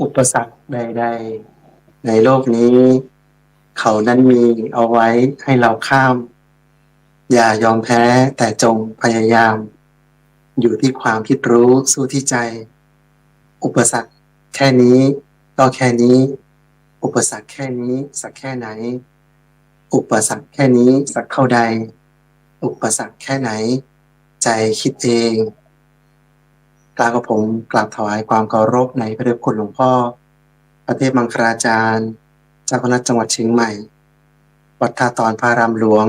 อุปสรรคใดๆในโลกนี้เขานั้นมีเอาไว้ให้เราข้ามอย่ายอมแพ้แต่จงพยายามอยู่ที่ความคิดรู้สู้ที่ใจอุปสรรคแค่นี้ก็แค่นี้อุปสรรคแค่นี้สักแค่ไหนอุปสรรคแค่นี้สักเท่าใดอุปสรรคแค่ไหนใจคิดเองกล่าวกับผมกราบถวายความเคารพในพระเดชคุณหลวงพ่อพระเทพมังคลาจารย์เจ้าคณะจังหวัดเชียงใหม่วัดท่าตอนพระรามหลวง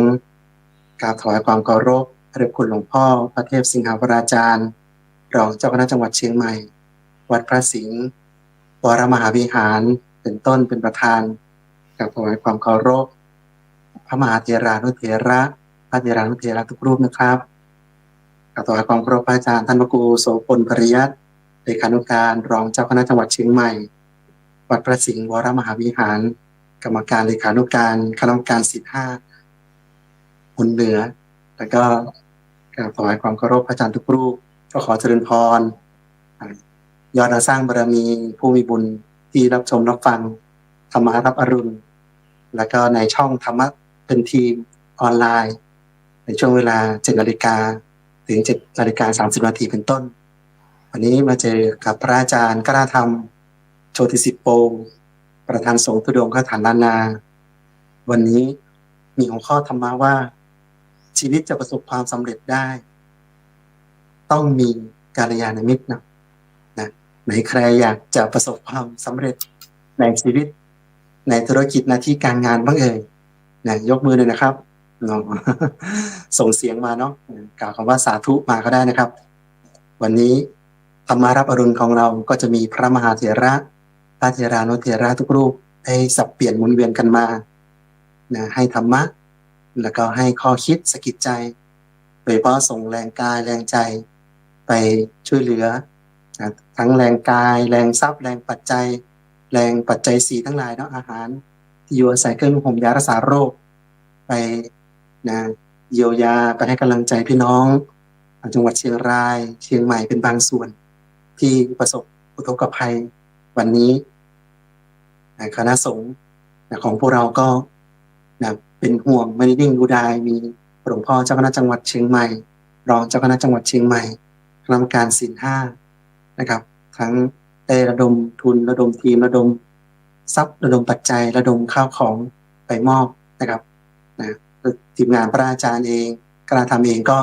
กราบถวายความเคารพพระเดชคุณหลวงพ่อพระเทพสิงหาวราจารย์รองเจ้าคณะจังหวัดเชียงใหม่วัดพระสิงห์วรมหาวิหารเป็นต้นเป็นประธานกราบถวายความเคารพพระมหาเถรานุเถระพระเถรานุเถระทุกรูปนะครับกราบถวายความเคารพพระอาจารย์ท่านพระครูโสพลปริยัติเลขานุการรองเจ้าคณะจังหวัดเชียงใหม่วัดพระสิงห์วรมหาวิหารกรรมการเลขานุการคณะกรรมการศิษย์5บุญเหนือแล้วก็กราบถวายความเคารพพระอาจารย์ทุกรูปก็ขอเจริญพรยอดสร้างบารมีผู้มีบุญที่รับชมรับฟังธรรมะรับอรุณแล้วก็ในช่องธรรมะเป็นทีมออนไลน์ในช่วงเวลา7 นาฬิกาถึง7 นาฬิกา 30 นาทีเป็นต้นวันนี้มาเจอกับพระอาจารย์กล้าธรรมโชติสิปโปประธานสงฆ์ธุดงค์ฐานล้านนาวันนี้มีหัวข้อธรรมะว่าชีวิตจะประสบความสำเร็จได้ต้องมีกัลยาณมิตรนะไหนใครอยากจะประสบความสำเร็จในชีวิตในธุรกิจหน้าที่การงานบ้างเอ่ยยกมือเลยนะครับเนาะส่งเสียงมาเนาะกล่าวคำว่าสาธุมาก็ได้นะครับวันนี้ธรรมารับอรุณของเราก็จะมีพระมหาเถระพระเถรานุเถระทุกรูปให้สับเปลี่ยนหมุนเวียนกันมาให้ธรรมะแล้วก็ให้ข้อคิดสะกิดใจโดยเฉพาะส่งแรงกายแรงใจไปช่วยเหลือทั้งแรงกายแรงทรัพย์แรงปัจจัยแรงปัจจัยสี่ทั้งหลายเนาะอาหารที่อยู่อาศัยเครื่องห่มยารักษาโรคไปเยียวยาไปให้กำลังใจพี่น้องจังหวัดเชียงรายเชียงใหม่เป็นบางส่วนที่ประสบอุทกภัยวันนี้คณะสงฆ์ของพวกเราก็เป็นห่วงไม่ได้นิ่งดูดายมีหลวงพ่อเจ้าคณะจังหวัดเชียงใหม่รองเจ้าคณะจังหวัดเชียงใหม่คณะกรรมการศีล5นะครับทั้งได้ระดมทุนระดมทีมระดมทรัพย์ระดมปัจจัยระดมข้าวของไปมอบนะครับทีมงานพระอาจารย์เองคณะธรรมเองก็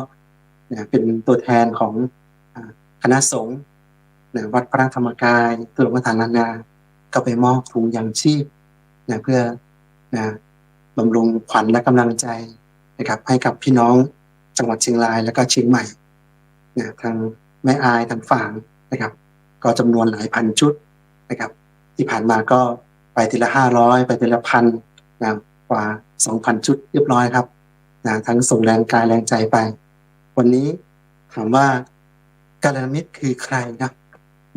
เป็นตัวแทนของคณะสงฆ์วัดพระธรรมกายตุลกฐานนานาก็ไปมอบถุงยังชีพเพื่อบำรุงขวัญและกำลังใจนะครับให้กับพี่น้องจังหวัดเชียงรายและก็เชียงใหม่ทางแม่อายทางฝางนะครับก็จำนวนหลายพันชุดนะครับที่ผ่านมาก็ไปทีละ500ไปทีละพันกว่า 2,000 ชุดเรียบร้อยครับทั้งส่งแรงกายแรงใจไปวันนี้ถามว่ากัลยาณมิตรคือใครน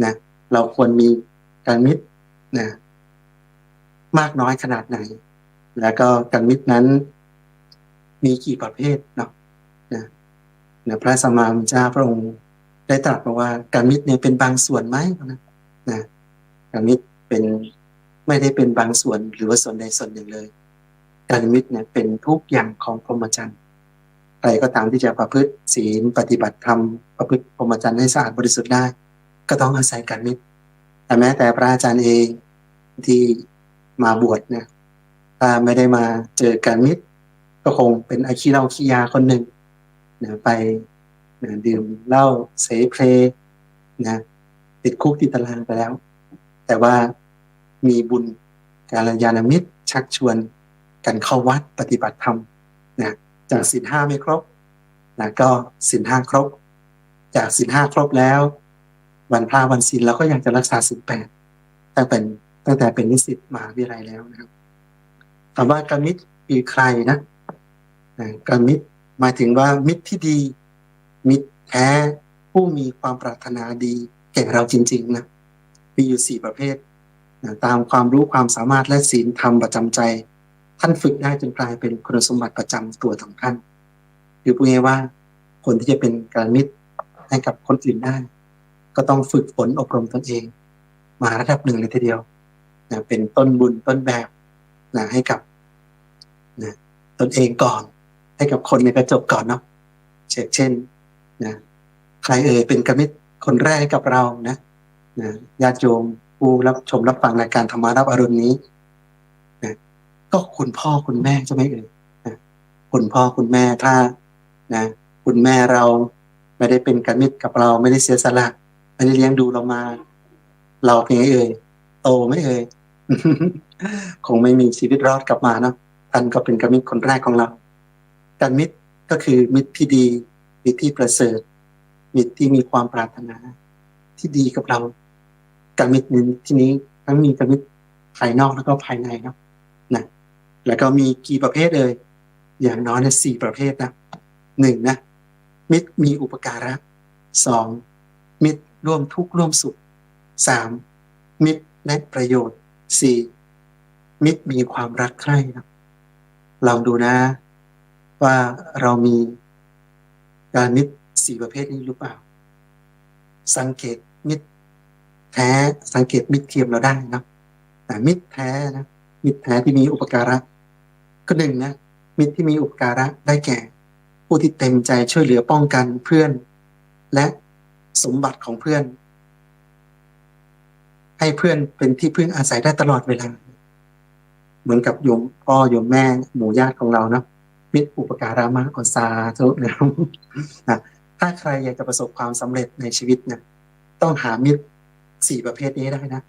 ะเราควรมีกัลยาณมิตรมากน้อยขนาดไหนแล้วก็กัลยาณมิตรนั้นมีกี่ประเภทเนาะพระสัมมาสัมพุทธเจ้าพระองค์ได้ตรัสบอกว่ากัลยาณมิตรเนี่ยเป็นบางส่วนไหมกัลยาณมิตรเป็นไม่ได้เป็นบางส่วนหรือว่าส่วนใดส่วนหนึ่งเลยกัลยาณมิตรเนี่ยเป็นทุกอย่างของพรหมจรรย์ใครก็ตามที่จะประพฤติศีลปฏิบัติธรรมประพฤติพรหมจรรย์ให้สะอาดบริสุทธิ์ได้ก็ต้องอาศัยกัลยาณมิตรแต่แม้แต่พระอาจารย์เองที่มาบวชเนี่ยถ้าไม่ได้มาเจอกัลยาณมิตรก็คงเป็นอาคีเหล้าขี้ยาคนหนึ่งไปดื่มเหล้าเสเพลติดคุกติดตารางไปแล้วแต่ว่ามีบุญกัลยาณมิตรชักชวนกันเข้าวัดปฏิบัติธรรมจากศีล5ไม่ครบก็ศีล5ครบจากศีล5ครบแล้ววันพระวันศีลเราก็ยังจะรักษาศีล8ตั้งแต่เป็นนิสิตมหาวิทยาลัยแล้วนะครับถามว่ากัลยาณมิตรคือใครนะกัลยาณมิตรหมายถึงว่ามิตรที่ดีมิตรแท้ผู้มีความปรารถนาดีแก่เราจริงๆนะมีอยู่4ประเภทตามความรู้ความสามารถและศีลธรรมประจำใจท่านฝึกได้จนกลายเป็นคุณสมบัติประจำตัวของท่านคือพูดง่ายๆว่าคนที่จะเป็นกัลยาณมิตรให้กับคนอื่นได้ก็ต้องฝึกฝนอบรมตนเอง มาระดับหนึ่งเลยทีเดียวนะเป็นต้นบุญต้นแบบนะให้กับนะตนเองก่อนให้กับคนในกระจกก่อนเนาะเช่นนะใครเป็นกมิตรคนแรกให้กับเรานะญาติโยมผู้รับชมรับฟังรายการธรรมารับอรุณนี้นะก็คุณพ่อคุณแม่ใช่ไหมนะคุณพ่อคุณแม่ถ้านะคุณแม่เราไม่ได้เป็นกมิตรกับเราไม่ได้เสียสละไม่ได้เลี้ยงดูเรามาเราเป็นไงโตไหมคงไม่มีชีวิตรอดกลับมาเนาะท่านก็เป็นกมิตรคนแรกของเรากมิตรก็คือมิตรที่ดีมิตรที่ประเสริฐมิตรที่มีความปรารถนาที่ดีกับเรากมิตรนี้ที่นี้ทั้งมีกมิตรภายนอกแล้วก็ภายในเนาะนะแล้วก็มีกี่ประเภทอย่างน้อยเนี่ย4 ประเภทนะ1นะมิตรมีอุปการะ2มิตรร่วมทุกข์ร่วมสุข3มิตรและประโยชน์4มิตรมีความรักใคร่นะลองดูนะว่าเรามีการมิตร4 ประเภทนี้หรือเปล่าสังเกตมิตรแท้สังเกตมิตรเทียมเราได้นะแต่มิตรแท้นะมิตรแท้ที่มีอุปการะก็1นะมิตรที่มีอุปการะได้แก่ผู้ที่เต็มใจช่วยเหลือป้องกันเพื่อนและสมบัติของเพื่อนให้เพื่อนเป็นที่พึ่งอาศัยได้ตลอดเวลาเหมือนกับโยมพ่อโยมแม่หมู่ญาติของเรานะมิตรอุปการะมากกว่าสาธุนะครับนะถ้าใครอยากจะประสบความสำเร็จในชีวิตเนี่ยต้องหามิตร4 ประเภทนี้ได้นะ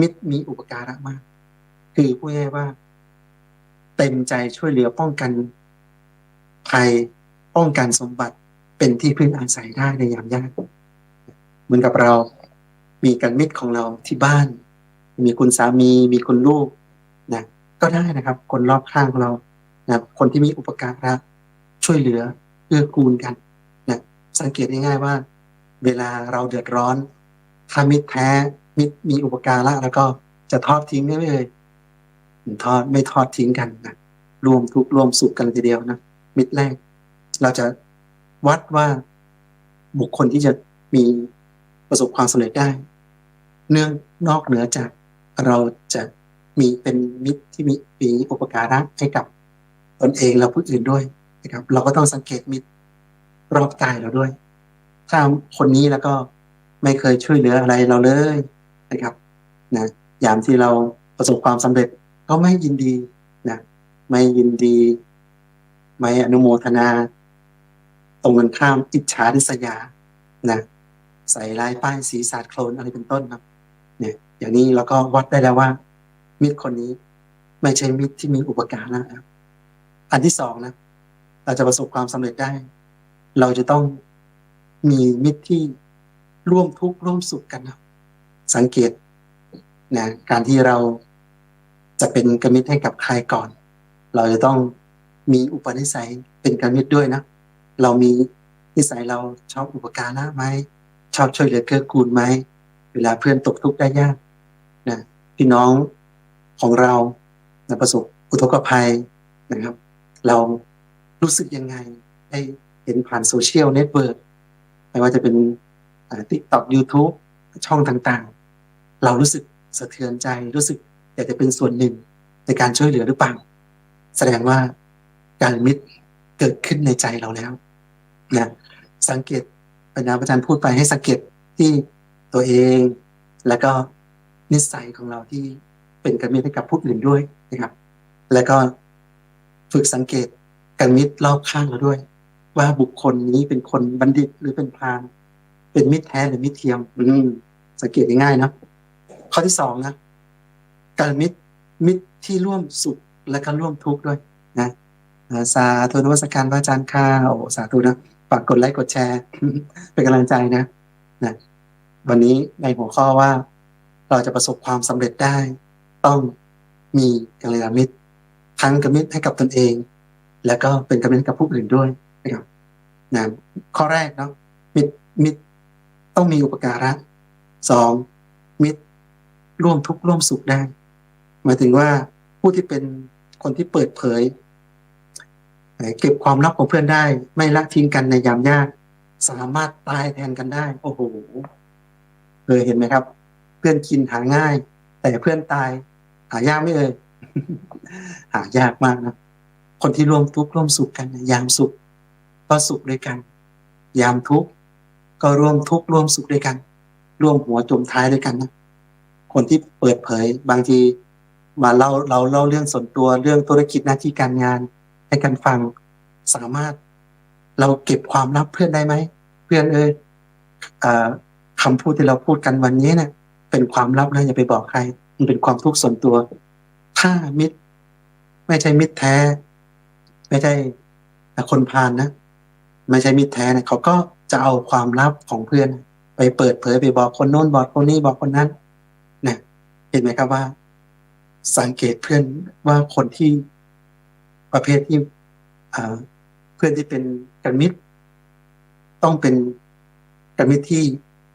มิตรมีอุปการะมากคือพูดง่ายว่าเต็มใจช่วยเหลือป้องกันภัยป้องกันสมบัติเป็นที่พึ่งอาศัยได้ในยามยากเหมือนกับเรามีกันมิตรของเราที่บ้านมีคุณสามีมีคุณลูกนะก็ได้นะครับคนรอบข้างของเรานะคนที่มีอุปการะช่วยเหลือเอื้อกูลกันนะสังเกตง่ายๆว่าเวลาเราเดือดร้อนถ้ามิตรแท้มิตรมีอุปการะแล้วก็จะทอดทิ้งไม่เลยไม่ทอดทิ้งกันนะรวมทุกข์รวมสุขกันทีเดียวนะมิตรแรกเราจะวัดว่าบุคคลที่จะมีประสบความสำเร็จได้นอกเหนือจากเราจะมีเป็นมิตรที่มีอุปการะให้กับตนเองและผู้อื่นด้วยนะครับเราก็ต้องสังเกตมิตรรอบกายเราด้วยถ้าคนนี้แล้วก็ไม่เคยช่วยเหลืออะไรเราเลยนะครับนะยามที่เราประสบความสำเร็จก็ไม่ยินดีนะไม่ยินดีไม่อนุโมทนาตรงกันข้ามอิจฉาริษยานะใส่ลายป้ายสีสาดโคลนอะไรเป็นต้นครับเนี่ยอย่างนี้เราก็วัดได้แล้วว่ามิตรคนนี้ไม่ใช่มิตรที่มีอุปการะครับอันที่สองนะเราจะประสบความสำเร็จได้เราจะต้องมีมิตรที่ร่วมทุกข์ร่วมสุขกันนะสังเกตนะการที่เราจะเป็นกมิตรให้กับใครก่อนเราจะต้องมีอุปนิสัยเป็นกมิตรด้วยนะเรามีนิสัยเราชอบอุปการะไหมชอบช่วยเหลือเกื้อกูลไหมเวลาเพื่อนตกทุกข์ได้ยากนะพี่น้องของเราประสบอุทกภัยนะครับเรารู้สึกยังไงได้เห็นผ่านโซเชียลเน็ตเวิร์กไม่ว่าจะเป็นTikTok YouTube ช่องต่างๆเรารู้สึกสะเทือนใจรู้สึกอยากจะเป็นส่วนหนึ่งในการช่วยเหลือหรือเปล่าแสดงว่าการมิตรเกิดขึ้นในใจเราแล้วนะสังเกตปัญญาอาจารย์พูดไปให้สังเกตที่ตัวเองแล้วก็นิสัยของเราที่เป็นกันมิตรให้กับผู้อื่นด้วยนะครับแล้วก็ฝึกสังเกตกันมิตรรอบข้างเราด้วยว่าบุคคลนี้เป็นคนบัณฑิตหรือเป็นพราหมณ์เป็นมิตรแท้หรือมิตรเทียมสังเกตง่ายๆนะข้อที่สองนะการมิตรที่ร่วมสุขและก็ร่วมทุกข์ด้วยนะสาธุนวัตการพระอาจารย์ข้าวสาธุนะฝากกดไลค์กดแชร์เป็นกำลังใจนะวันนี้ในหัวข้อว่าเราจะประสบความสำเร็จได้ต้องมีกัลยาณมิตรทั้งกัลยาณมิตรให้กับตนเองแล้วก็เป็นกัลยาณมิตรกับผู้อื่นด้วยนะครับนะข้อแรกเนาะมิตรต้องมีอุปการะ2มิตรร่วมทุกข์ร่วมสุขได้หมายถึงว่าผู้ที่เป็นคนที่เปิดเผยเก็บความลับของเพื่อนได้ไม่ละทิ้งกันในยามยากสามารถตายแทนกันได้โอ้โหเคยเห็นไหมครับ เพื่อนกินหาง่าย แต่เพื่อนตายหายากไม่เอ่ย หายากมากนะคนที่ร่วมทุกข์ร่วมสุขกันนะยามสุขก็สุขด้วยกันยามทุกข์ก็ร่วมทุกข์ร่วมสุขด้วยกันร่วมหัวจมท้ายด้วยกันนะคนที่เปิดเผยบางทีมาเราเล่าเรื่องส่วนตัวเรื่องธุรกิจหน้าที่การงานให้กันฟังสามารถเราเก็บความลับเพื่อนได้ไหมเพื่อนคำพูดที่เราพูดกันวันนี้เนี่ยเป็นความลับนะอย่าไปบอกใครมันเป็นความทุกข์ส่วนตัวถ้ามิตรไม่ใช่มิตรแท้ไม่ใช่คนพาลนะไม่ใช่มิตรแท้เนี่ยเขาก็จะเอาความลับของเพื่อนไปเปิดเผยไปบอกคนโน้นบอกคนนี้บอกคนนั้นนะเห็นไหมครับว่าสังเกตเพื่อนว่าคนที่ประเภทที่เพื่อนที่เป็นกันมิตรต้องเป็นกันมิตรที่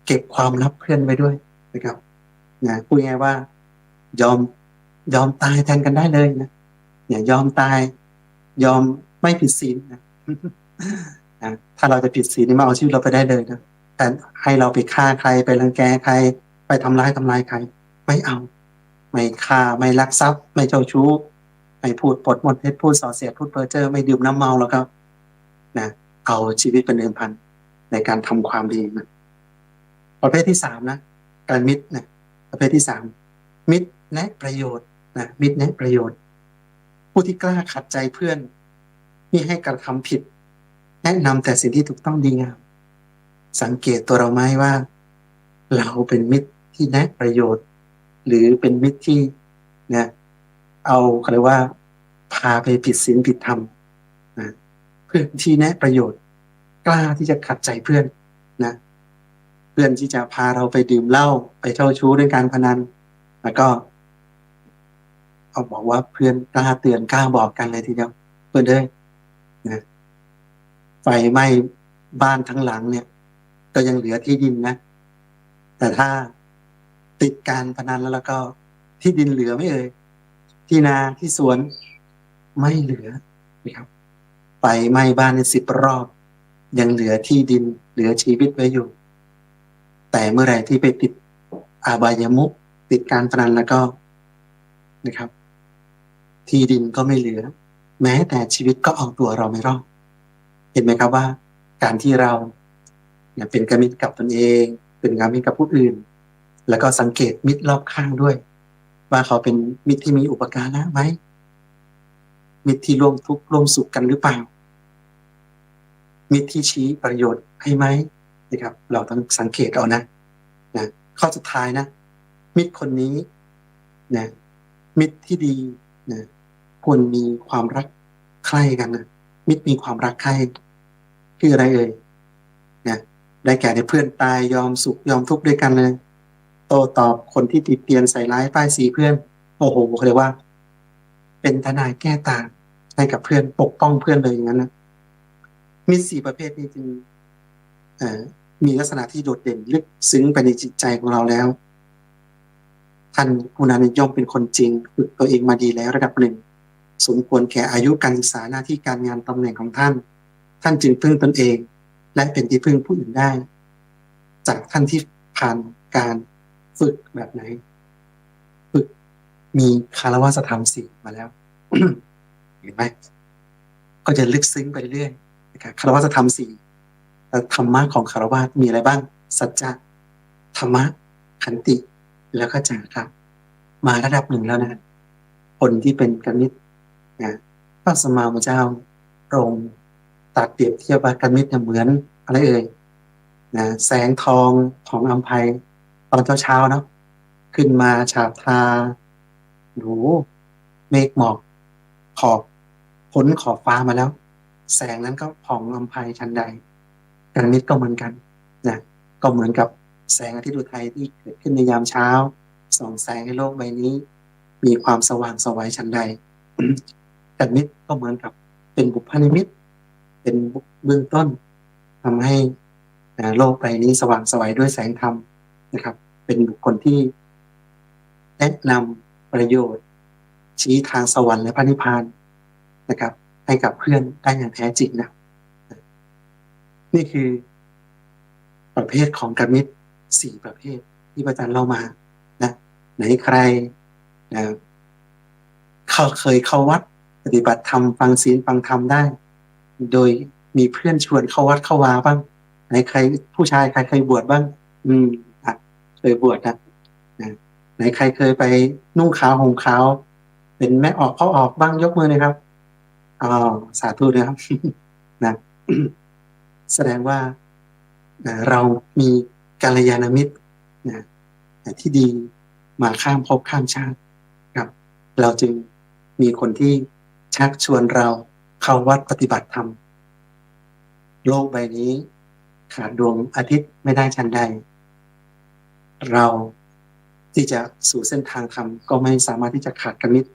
เก็บความลับเพื่อนไว้ด้วยนะครับนะพูดง่ายว่ายอมตายแทนกันได้เลยนะเนี่ยยอมตายยอมไม่ผิดศีลนะนะถ้าเราจะผิดศีลนี่มาเอาชีวิตเราไปได้เลยนะแต่ให้เราไปฆ่าใครไปรังแกใครไปทำร้ายใครไม่เอาไม่ฆ่าไม่ลักทรัพย์ไม่เจ้าชู้ไม่พูดปดมดเท็จพูดส่อเสียดพูดเพ้อเจ้อไม่ดื่มน้ำเมาแล้วครับนะเอาชีวิตเป็นเดิมพันในการทำความดีนะประเภทที่สามนะการมิตรนะประเภทที่สามมิตรแนะประโยชน์นะมิตรแนะประโยชน์ผู้ที่กล้าขัดใจเพื่อนที่ให้กระทำผิดแนะนำแต่สิ่งที่ถูกต้องดีงามสังเกตตัวเราไหมว่าเราเป็นมิตรที่แนะประโยชน์หรือเป็นมิตรที่เนี่ยเอาเขาเรียกว่าพาไปผิดศีลผิดธรรมนะเพื่อนที่แนะประโยชน์กล้าที่จะขัดใจเพื่อนนะเพื่อนที่จะพาเราไปดื่มเหล้าไปเจ้าชู้ด้วยการพนันแล้วก็เอาบอกว่าเพื่อนกล้าเตือนกล้าบอกกันเลยทีเดียวเพื่อนเด้ยนะไฟไหม้บ้านทั้งหลังเนี่ยก็ยังเหลือที่ดินนะแต่ถ้าติดการพนันแล้วก็ที่ดินเหลือไม่เอ่ยที่นาที่สวนไม่เหลือนะครับไฟไหม้บ้านใน10 รอบยังเหลือที่ดินเหลือชีวิตไว้อยู่แต่เมื่อไหร่ที่ไปติดอบายมุขติดการพนันแล้วก็นะครับที่ดินก็ไม่เหลือแม้แต่ชีวิตก็เอาตัวเราไม่รอดเห็นไหมครับว่าการที่เราเป็นกามิตรกับตนเองเป็นกามิตรกับผู้อื่นแล้วก็สังเกตมิตรรอบข้างด้วยว่าเขาเป็นมิตรที่มีอุปการะไหมมิตรที่ร่วมทุกข์ร่วมสุขกันหรือเปล่ามิตรที่ชี้ประโยชน์ให้ไหมนะครับเราต้องสังเกตเอานะข้อสุดท้ายนะมิตรคนนี้นะมิตรที่ดีนะควรมีความรักใคร่กันนะมิตรมีความรักใคร่คืออะไรเอ่ยนะได้แก่ในเพื่อนตายยอมสุขยอมทุกข์ด้วยกันเลยโต้ตอบคนที่ติเตียนใส่ร้ายป้ายสีเพื่อนโอ้โหเขาเรียกว่าเป็นทนายแก้ต่างให้กับเพื่อนปกป้องเพื่อนเลยอย่างนั้นนะมิตร4 ประเภทนี้จึงมีลักษณะที่โดดเด่นลึกซึ้งไปในจิตใจของเราแล้วท่านผู้นั้นย่อมเป็นคนจริงฝึกตัวเองมาดีแล้วระดับหนึ่งสมควรแก่อายุการศึกษาหน้าที่การงานตำแหน่งของท่านท่านจึงพึ่งตนเองและเป็นที่พึ่งผู้อื่นได้จากท่านที่ผ่านการฝึกแบบไหนฝึกมีคารวะธรรม4มาแล้ว เห็นไหมก็จะลึกซึ้งไปเรื่อยๆนะครับคารวะธรรม4แล้วธรรมะของคารวะมีอะไรบ้างสัจจะธรรมะขันติแล้วก็จาคะมาระดับหนึ่งแล้วนะคนที่เป็นกมิตรนะพระสัมมาสัมพุทธเจ้าพระองค์ตรัสเปรียบเทียบว่ากมิตรเหมือนอะไรเอ่ยนะแสงทองของอัมภัยตอนเช้าๆเนาะขึ้นมาฉาบทาหนูเมฆหมอกขอบพ้นขอบฟ้ามาแล้วแสงนั้นก็ผ่องอัมภัยทันใดกมิตรก็เหมือนกันนะก็เหมือนกับแสงอาทิตย์อุทัยที่เกิดขึ้นในยามเช้าส่องแสงให้โลกใบนี้มีความสว่างไสวฉันใดกมิตรก็เหมือนกับเป็นบุพนิมิตเป็นเบื้องต้นทำให้โลกใบนี้สว่างไสวด้วยแสงธรรมนะครับเป็นบุคคลที่แนะนำประโยชน์ชี้ทางสวรรค์และพระนิพพานนะครับให้กับเพื่อนได้อย่างแท้จริงนะนี่คือประเภทของกมิตร4 ประเภทที่พระอาจารย์เล่ามา ไหนใครนะเขาเคยเข้าวัดปฏิบัติธรรมฟังศีลฟังธรรมได้โดยมีเพื่อนชวนเข้าวัดเข้าวาบ้างไหนใครผู้ชายใครเคยบวชบ้างอืมอ่ะเคยบวชนะไหนใครเคยไปนุ่งขาวห่มขาวเป็นแม่ออกเข้าออกบ้างยกมือเลยครับอ๋อสาธุนะครับนะแสดงว่าเรามีกัลยาณมิตรนะที่ดีมาข้ามภพข้ามชาติครับเราจึงมีคนที่ชักชวนเราเข้าวัดปฏิบัติธรรมโลกใบนี้ขาดดวงอาทิตย์ไม่ได้ชั้นใดเราที่จะสู่เส้นทางธรรมก็ไม่สามารถที่จะขาดกัลมิตร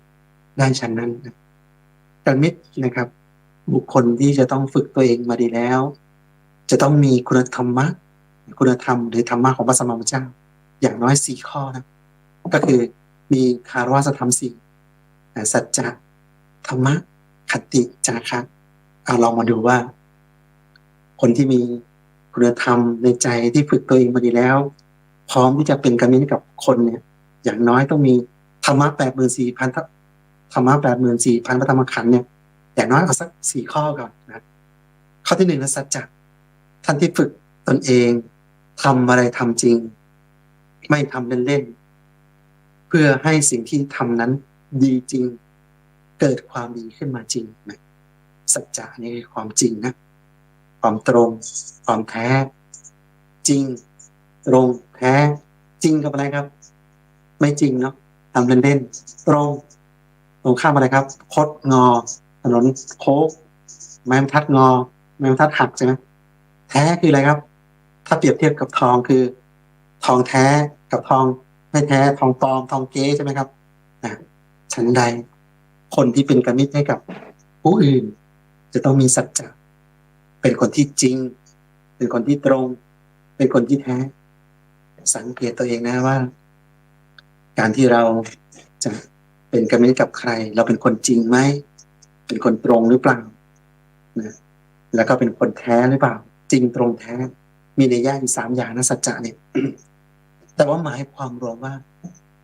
ได้ชั้นนั้นกัลมิตรนะครับบุคคลที่จะต้องฝึกตัวเองมาดีแล้วจะต้องมีคุณธรรมะคุณธรรมหรือธรรมะของพระสัมมาสัมพุทธเจ้าอย่างน้อย4ข้อนะก็คือมีคารวะธรรมสี่สัจจะธรรมะขันติจาคะเอาลองมาดูว่าคนที่มีคุณธรรมในใจที่ฝึกตัวเองมาดีแล้วพร้อมที่จะเป็นกัลมิตรกับคนเนี่ยอย่างน้อยต้องมีธรรมะ84,000ธรรมะ84,000พระธรรมขันธ์เนี่ยอย่างน้อยเอาสัก4ข้อก่อนนะข้อที่1นะสัจจะท่านที่ฝึกตนเองทำอะไรทำจริงไม่ทำเล่นๆเพื่อให้สิ่งที่ทำนั้นดีจริงเกิดความดีขึ้นมาจริงนะสัจจะนี่คือความจริงนะความตรงความแท้จริงตรงแท้จริงกับอะไรครับไม่จริงเนาะทำเล่นๆตรงข้ามอะไรครับคดงอถนนโค้งไม้บรรทัดงอไม้บรรทัดหักใช่ไหมแท้คืออะไรครับถ้าเปรียบเทียบกับทองคือทองแท้กับทองไม่แท้ทองปลอมทองเก๊ใช่ไหมครับฉันใดคนที่เป็นกัลมิตรให้กับผู้อื่นจะต้องมีสัจจะเป็นคนที่จริงเป็นคนที่ตรงเป็นคนที่แท้สังเกตตัวเองนะว่าการที่เราจะเป็นกัลมิตรกับใครเราเป็นคนจริงไหมเป็นคนตรงหรือเปล่านะแล้วก็เป็นคนแท้หรือเปล่าจริงตรงแท้มีในย่อยู่3อย่างนะสัจจะเนี่ยแต่ว่าหมายความรวมว่า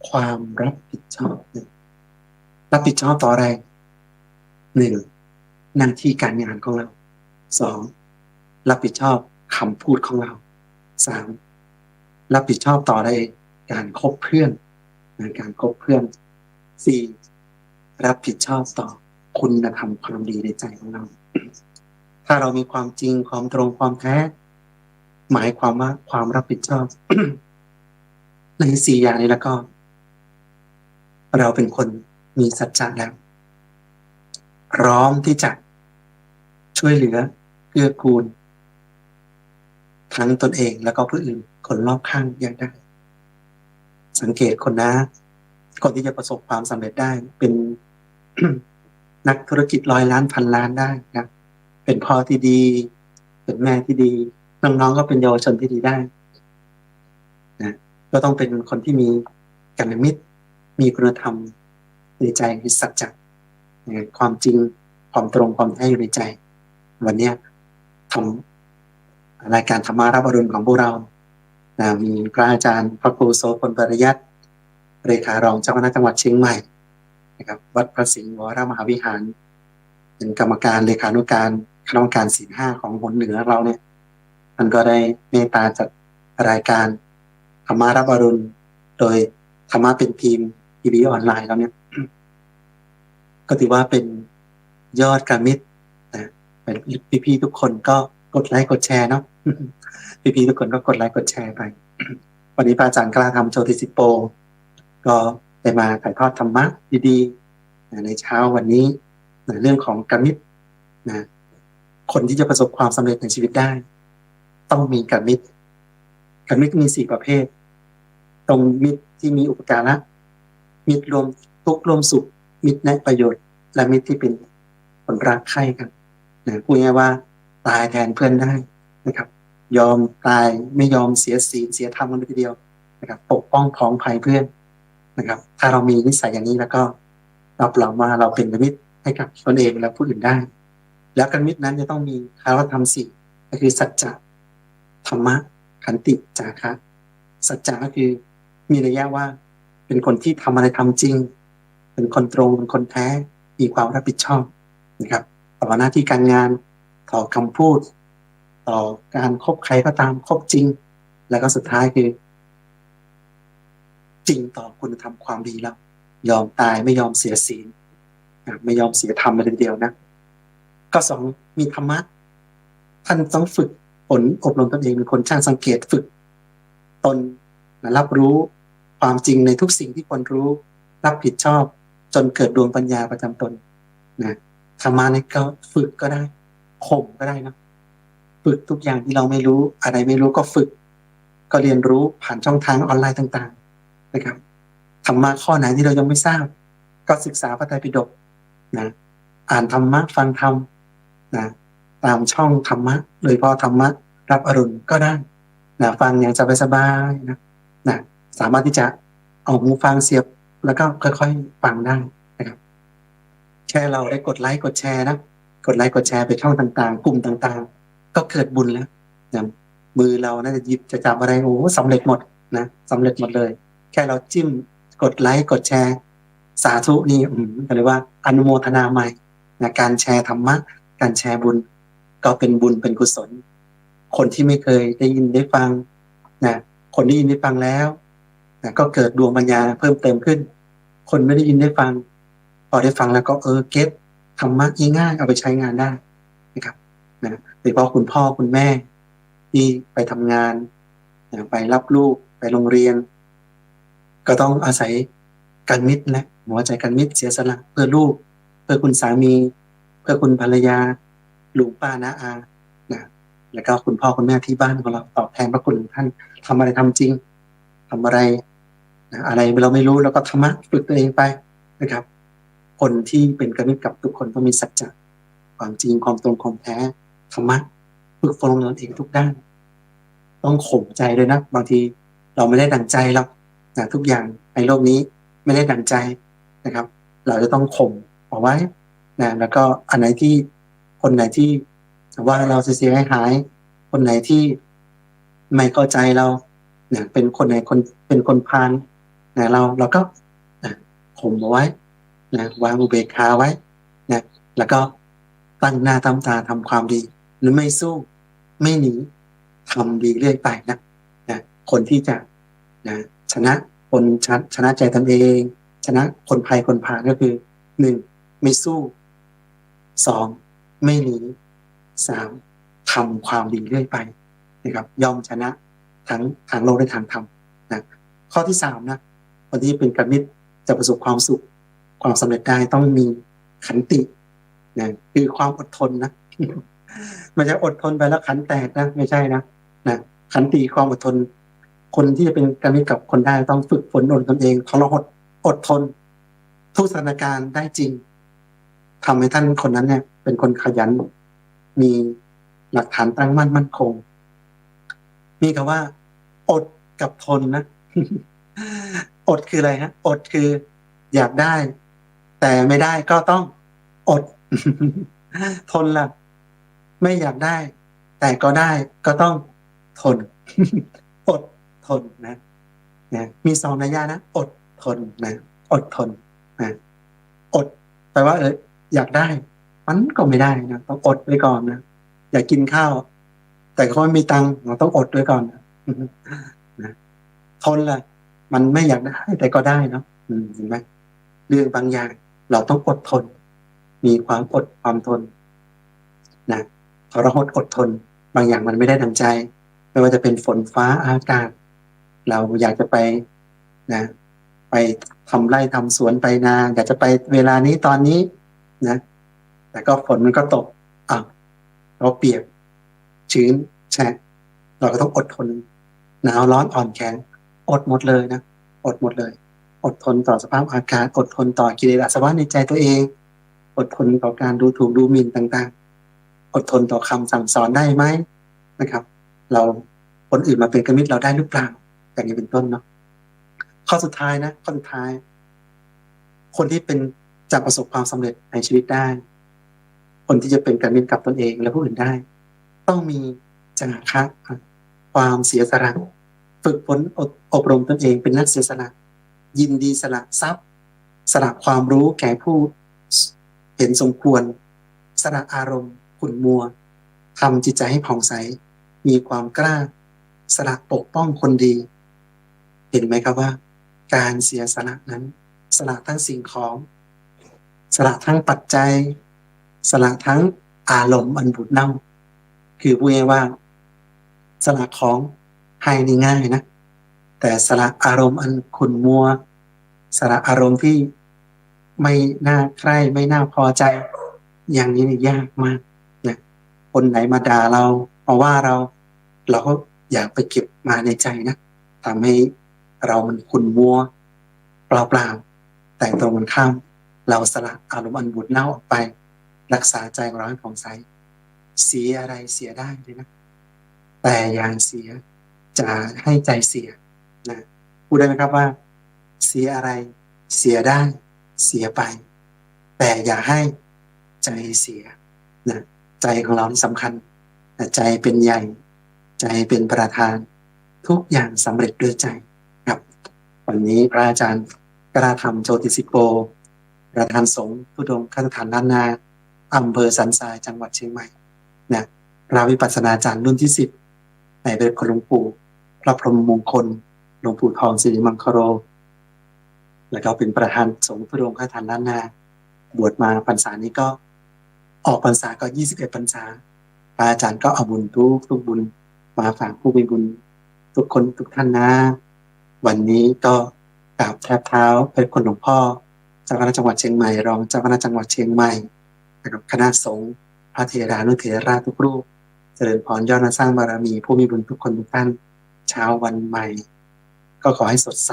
ความรับผิดชอบรับผิดชอบต่ออะไร1หน้าที่การงานของเรา2รับผิดชอบคำพูดของเรา3รับผิดชอบต่ออะไรการคบเพื่อนการคบเพื่อน4รับผิดชอบต่อคุณธรรมความดีในใจของเราถ้าเรามีความจริงความตรงความแท้หมายความว่าความรับผิดชอบ ใน4อย่างนี้แล้วก็เราเป็นคนมีสัจจะแล้วพร้อมที่จะช่วยเหลือเกื้อกูลทั้งตนเองแล้วก็ผู้อื่นคนรอบข้างอย่างได้สังเกตคนนะคนที่จะประสบความสำเร็จได้เป็น นักธุรกิจ100 ล้านพันล้านได้นะเป็นพ่อที่ดีเป็นแม่ที่ดีน้องๆก็เป็นเยาวชนที่ดีได้นะก็ต้องเป็นคนที่มีกัลยาณมิตรมีคุณธรรมในใจมีสัจจะความจริงความตรงความแท้อยู่ในใจวันนี้ทำรายการธรรมารับอรุณของพวกเรามีพระอาจารย์พระครูโสพลปริยัติเลขารองเจ้าคณะจังหวัดเชียงใหม่นะครับวัดพระสิงห์วรมหาวิหารเป็นกรรมการเลขานุการคณะกรรมการศีล5ของหนเหนือเราเนี่ยมันก็ได้เมตตาจัดรายการธรรมารับอรุณโดยธรรมะเป็นทีมทีวีออนไลน์แล้วเนี่ยก็ถือว่าเป็นยอดการมิตรนะพี่ๆทุกคนก็กดไลค์กดแชร์เนาะพี่ๆทุกคนก็กดไลค์กดแชร์ไปวันนี้พระอาจารย์กล้าทำโชติสิโปก็ได้มาถ่ายทอดธรรมะดีๆในเช้าวันนี้เรื่องของกัลมิตรนะคนที่จะประสบความสำเร็จในชีวิตได้ต้องมีกัลมิตรมี4ประเภทตรงมิตรที่มีอุปการะมิตรรวมทุกข์รวมสุขมิตรแนะประโยชน์และมิตรที่เป็นคนรักใคร่กันนะพูดง่ายว่าตายแทนเพื่อนได้นะครับยอมตายไม่ยอมเสียศีลเสียธรรมกันทีเดียวนะครับปกป้องพ้องภัยเพื่อนนะครับถ้าเรามีนิสัยอย่างนี้แล้วก็รับรองว่าเราเป็นมิตรให้กับตนเองและผู้อื่นได้แล้วกันมิตรนั้นจะต้องมีคารธรรม4ก็คือสัจจะธรรมะขันติจาคะสัจจะก็คือมีนัยยะว่า เป็นคนที่ทำอะไรทำจริงเป็นคนตรงเป็นคนแท้มีความรับผิดชอบนะครับต่อหน้าที่การงานต่อคำพูดต่อการคบใครก็ตามคบจริงแล้วก็สุดท้ายคือจริงต่อคุณธรรมความดีแล้วยอมตายไม่ยอมเสียศีลไม่ยอมเสียธรรมเลยทีเดียวนะก็สองมีธรรมะท่านต้องฝึกฝนอบรมตนเองเป็นคนช่างสังเกตฝึกตนรับรู้ความจริงในทุกสิ่งที่ควรรู้รับผิดชอบจนเกิดดวงปัญญาประจำตนนะธรรมะนี่ก็ฝึกก็ได้ข่มก็ได้นะฝึกทุกอย่างที่เราไม่รู้อะไรไม่รู้ก็ฝึกก็เรียนรู้ผ่านช่องทางออนไลน์ต่างๆนะครับธรรมะข้อไหนที่เรายังไม่ทราบก็ศึกษาพระไตรปิฎกนะอ่านธรรมะฟังธรรมนะตามช่องธรรมะโดยเฉพาะธรรมะรับอรุณก็ได้นะฟังอย่างสบายๆนะสามารถที่จะเอาหูฟังเสียบแล้วก็ค่อยๆฟังได้นะครับแค่เราได้กดไลค์กดแชร์นะกดไลค์กดแชร์ไปช่องต่างๆกลุ่มต่างๆก็เกิดบุญแล้วนะมือเราน่าจะหยิบจะจับอะไรโอ้สำเร็จหมดนะสำเร็จหมดเลยแค่เราจิ้มกดไลค์กดแชร์สาธุนี่ก็เรียกว่าอนุโมทนาใหม่นะการแชร์ธรรมะการแชร์บุญก็เป็นบุญเป็นกุศลคนที่ไม่เคยได้ยินได้ฟังนะคนได้ยินได้ฟังแล้วนะก็เกิดดวงปัญญาเพิ่มเติมขึ้นคนไม่ได้ยินได้ฟังพอได้ฟังแล้วก็เก็ตธรรมะง่ายๆเอาไปใช้งานได้นะครับนะโดยเฉพาะคุณพ่อคุณแม่ที่ไปทำงานนะไปรับลูกไปโรงเรียนก็ต้องอาศัยกันมิตรและหัวใจกันมิตรเสียสละเพื่อลูกเพื่อคุณสามีเพื่อคุณภรรยาลุงป้าน้าอานะแล้วก็คุณพ่อคุณแม่ที่บ้านของเราตอบแทนพระคุณท่านทำอะไรทำจริงทำอะไรนะอะไรเราไม่รู้เราก็ธรรมะฝึกตัวเองไปนะครับคนที่เป็นกันมิตรกับทุกคนต้องมีสัจจะความจริงความตรงความแท้ธรรมะฝึกฝนตนเองทุกด้านต้องข่มใจเลยนะบางทีเราไม่ได้ดั่งใจหรอกนะทุกอย่างในโลกนี้ไม่ได้ดั่งใจนะครับเราจะต้องข่มเอาไว้นะแล้วก็อันไหนที่คนไหนที่ว่าเราเสียหายคนไหนที่ไม่เข้าใจเราเนี่ยเป็นคนไหนคนเป็นคนพาลนะเราก็นะข่มเอาไว้นะวางอุเบกขาไว้นะแล้วก็ตั้งหน้าตั้งตาทำความดีหรือไม่สู้ไม่หนีทำดีเรื่อยไปนะคนที่จะนะชนะคนชนะใจตนเองชนะคนภัยคนพาลก็คือหนึ่งไม่สู้สองไม่หนีสามทำความดีเรื่อยไปนะครับย่อมชนะทั้งทางโลกและทางธรรมนะข้อที่สามนะคนที่เป็นกัลมิตรจะประสบความสุขความสำเร็จได้ต้องมีขันตินะคือความอดทนนะ ไม่ใช่อดทนไปแล้วขันแตกนะไม่ใช่นะขันติความอดทนคนที่จะเป็นกัลมิตรกับคนได้ต้องฝึกฝนตนเองทรหดอดทนทุกสถานการณ์ได้จริงทำให้ท่านคนนั้นเนี่ยเป็นคนขยันมีหลักฐานตั้งมั่นมั่นคงมีคำว่าอดกับทนนะ อดคืออะไรฮะอดคืออยากได้แต่ไม่ได้ก็ต้องอด ทนล่ะไม่อยากได้แต่ก็ได้ก็ต้องทน อดทนนะมีสองนัยยะนะอดทนนะอดทนนะอดแปลว่าอยากได้มันก็ไม่ได้นะต้องอดไว้ก่อนนะอยากกินข้าวแต่ก็ไม่มีตังค์เราต้องอดไว้ก่อนนะทนล่ะมันไม่อยากได้แต่ก็ได้เนาะเห็นไหมเรื่องบางอย่างเราต้องอดทนมีความอดความทนนะทรหดอดทนบางอย่างมันไม่ได้ดังใจไม่ว่าจะเป็นฝนฟ้าอากาศเราอยากจะไปนะไปทำไร่ทำสวนไปนาอยากจะไปเวลานี้ตอนนี้นะแต่ก็ฝนมันก็ตกเราเปียกชื้นแฉะเราก็ต้องอดทนหนาวร้อนอ่อนแข็งอดหมดเลยนะอดหมดเลยอดทนต่อสภาพอากาศอดทนต่อกิเลสอาสวะในใจตัวเองอดทนต่อการดูถูกดูหมิ่นต่างๆอดทนต่อคำสั่งสอนได้ไหมนะครับเราคนอื่นมาเป็นกัลมิตรเราได้หรือเปล่าอย่างนี้เป็นต้นเนาะข้อสุดท้ายนะข้อสุดท้ายคนที่เป็นจะประสบความสำเร็จในชีวิตได้คนที่จะเป็นกัลมิตรกับตนเองและผู้อื่นได้ต้องมีจาคะความเสียสละฝึกฝนอบรมตนเองเป็นนักเสียสละ ยินดีสละทรัพย์สละความรู้แก่ผู้เห็นสมควรสละอารมณ์ขุ่นมัวทำจิตใจให้ผ่องใสมีความกล้าสละปกป้องคนดี เห็นไหมครับว่าการเสียสละนั้นสละทั้งสิ่งของสละทั้งปัจจัยสละทั้งอารมณ์อันบูดเน่าคือพูดง่ายๆว่าสละของให้นี่ง่ายนะแต่สละอารมณ์อันขุ่นมัวสละอารมณ์ที่ไม่น่าใคร่ไม่น่าพอใจอย่างนี้นี่ยากมากนะคนไหนมาด่าเรามาว่าเราก็อยากไปเก็บมาในใจนะทำให้เรามันขุ่นมัวเปล่าๆแต่ตรงกันข้ามเราสละอารมณ์อันบูดเน่าออกไปรักษาใจของเราให้ผ่องใสเสียอะไรเสียได้เลยนะแต่อย่าเสียจะให้ใจเสียนะพูดได้ไหมครับว่าเสียอะไรเสียได้เสียไปแต่อย่าให้ใจเสียนะใจของเราที่สำคัญนะใจเป็นใหญ่ใจเป็นประธานทุกอย่างสำเร็จด้วยใจครับวันนี้พระอาจารย์กระทำโจติสิโปประธานสงฆ์ทุดงคสถานล้านนาอำเภอสันทรายจังหวัดเชียงใหม่นะพระวิปัสสนาจารย์รุ่นที่10ในเป็นหลวงปู่พระพรหมมงคลหลวงปู่ทองสิริมังคโรแล้วก็เป็นประธานสงฆ์ทุดงคสถานล้านนาบวชมาพรรษานี้ก็ออกพรรษาก็21พรรษาพระอาจารย์ก็เอาบุญทุกบุญมาฝากผู้มีบุญทุกคนทุกท่านนะวันนี้ก็กราบแทบเท้าเป็นคนหลวงพ่อเจ้าคณะจังหวัดเชียงใหม่รองเจ้าคณะจังหวัดเชียงใหม่กับคณะสงฆ์พระเถรานุเถระทุกรูปเจริญพรยอดสร้างบารมีผู้มีบุญทุกคนทุกท่านเช้าวันใหม่ก็ขอให้สดใส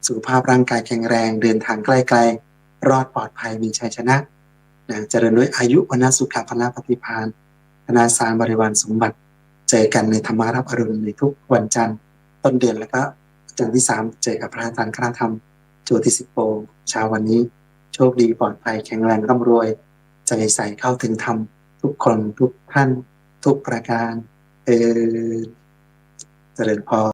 สุขภาพร่างกายแข็งแรงเดินทางใกล้ๆรอดปลอดภัยมีชัยชนะเจริญด้วยอายุวันสุขภาพปฏิภาณธนาสารบริวารสมบัติเจอกันในธรรมารับอรุณในทุกวันจันทร์ต้นเดือนแล้วก็จันทร์ที่3เจอกับพระอาจารย์คณะธรรมโจติสิโปเช้าวันนี้โชคดีปลอดภัยแข็งแรงร่ำรวยใจใส่เข้าถึงธรรมทุกคนทุกท่านทุกประการเจริญพร